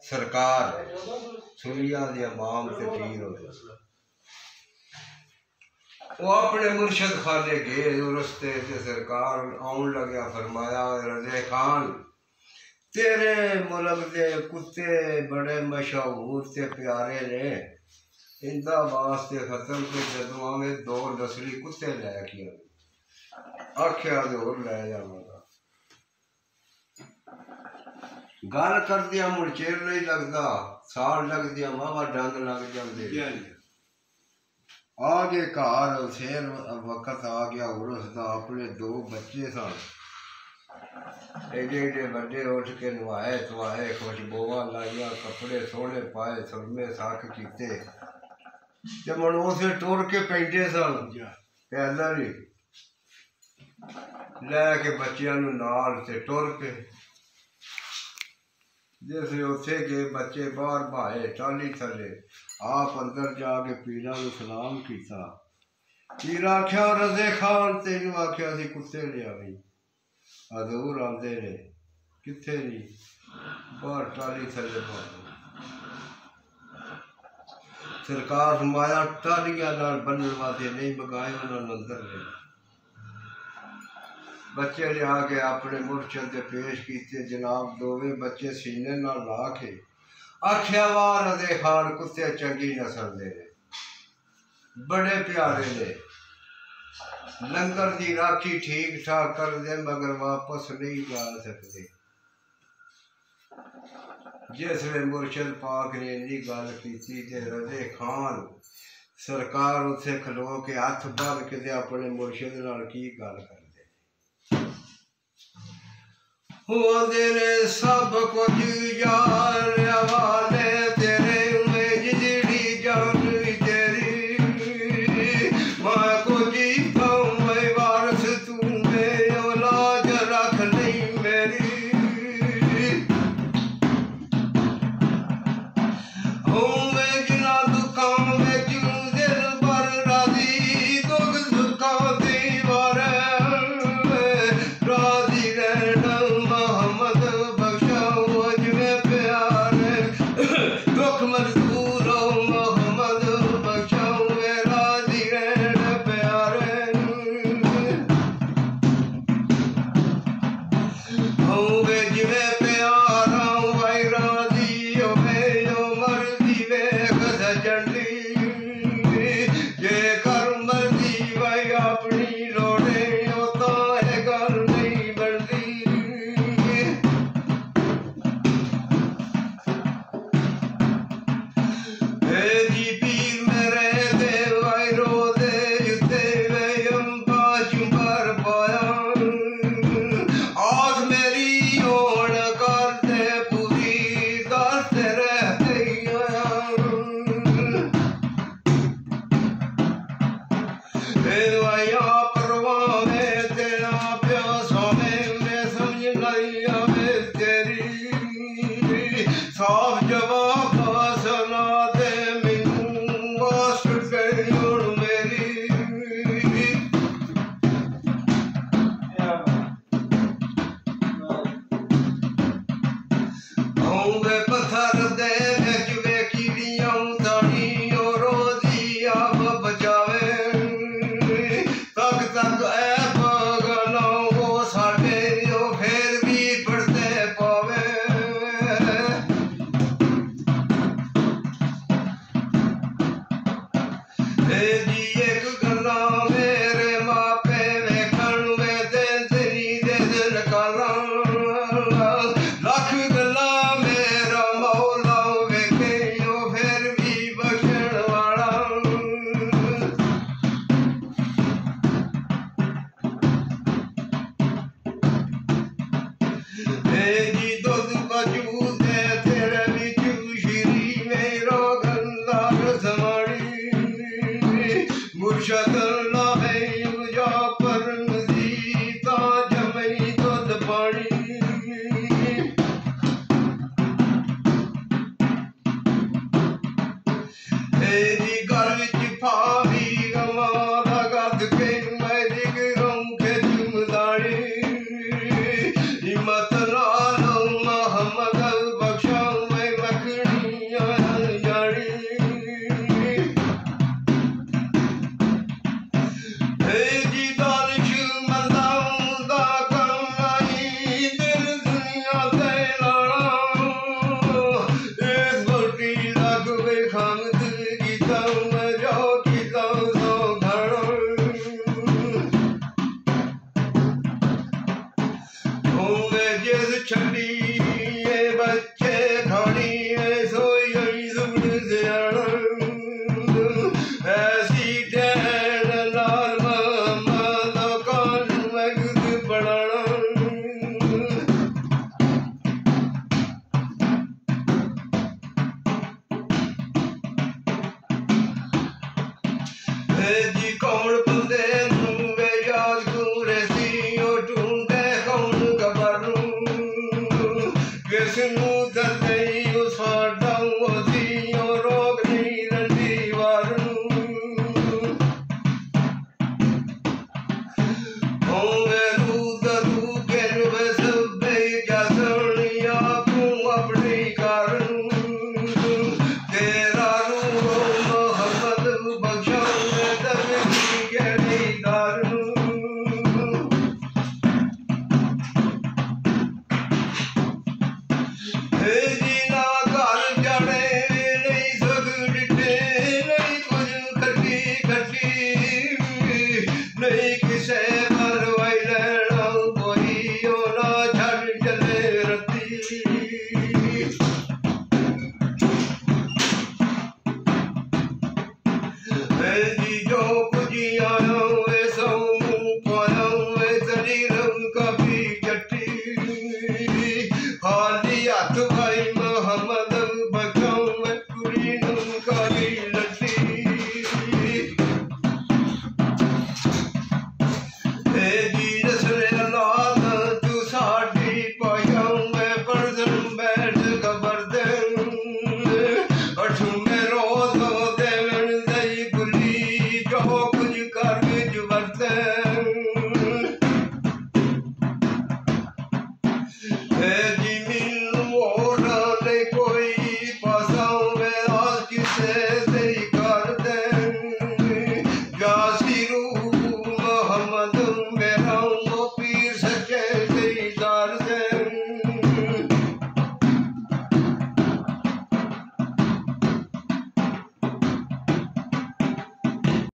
सरकार सुनिया दी इमाम ते पीर होए वो अपने मुर्शद खाने गए रस्ते से सरकार आउन लग्या फरमाया रज़े खान तेरे मुल्क दे कुत्ते बड़े मशहूर ते प्यारे ने इंदा वास्ते खत्म के जदों में दो नस्ली कुत्ते लैके आख्या जोर लै जावांगा गल कर दिया मुड़ चेर नहीं लगता साल लग दिया वावा डंग लग जाते आगे घर फिर वक्त आ गया उर्स का अपने दो बच्चे सन एडे एडे बड़े उठ के नवाए धवाए खुशबुआ लाइया कपड़े सोहने पाए सुरमे सख किते मुड़ उसे टुर के पेंटे सन पैदल ही लैके बच्चियां नाल ते टुर पे जिसले उसे गए बच्चे बाहर बहाए टाली थले आप अंदर जाके पीरा नूं सलाम किया पीर आख्या रज़े खान तेनू आख्या सी कुत्ते लिया हजूर आंदे ने किथे नहीं बाहर टाली थले सरकार फरमाया टालियां नाल बन्नण वास्ते नहीं मंगाए उन्होंने अंदर ले बच्चे लिया के अपने मुर्शद से पेश किए जनाब दोवे बच्चे सीने नाल ला के आख्या वाह रज़े खान कुत्ते चंगी नस्ल दे बड़े प्यारे ने लंगर की राखी ठीक ठाक कर दे मगर वापस नहीं जा सकते जिसले मुर्शद पाक ने इन्नी गल की रज़े खान सरकार उत्थे खलो के हथ बन के अपने मुर्शद नाल की गल कर तेरे सब कुछ यार हवाले तेरे में जिजड़ी जान तेरी मैं को जीता हूँ मैं वारस तू मैं औलाद रख नहीं मेरी हूँ मैं जिना दुखों में क्यों दिल पर राजी दुख सुखा दीवार राजी रहना छड़ी ये बच्चे खानी है सोई गई सुन से ऐसी टहल लाल मोहम्मद कान में खुद पड़ाना जी कौन बंदे वे याद कूरे सी ओ ढूंढे कौन खबर किसनू दर्दे ओ साडा ओसी ओ रोग नहीं रंदी वार होवे रूद रू के वे सब जसनिया को अपनी कारण तेरा रू मोहम्मद बख्शा नहीं किसे मरवाई लेना कोई ओ ना छड़ चले रती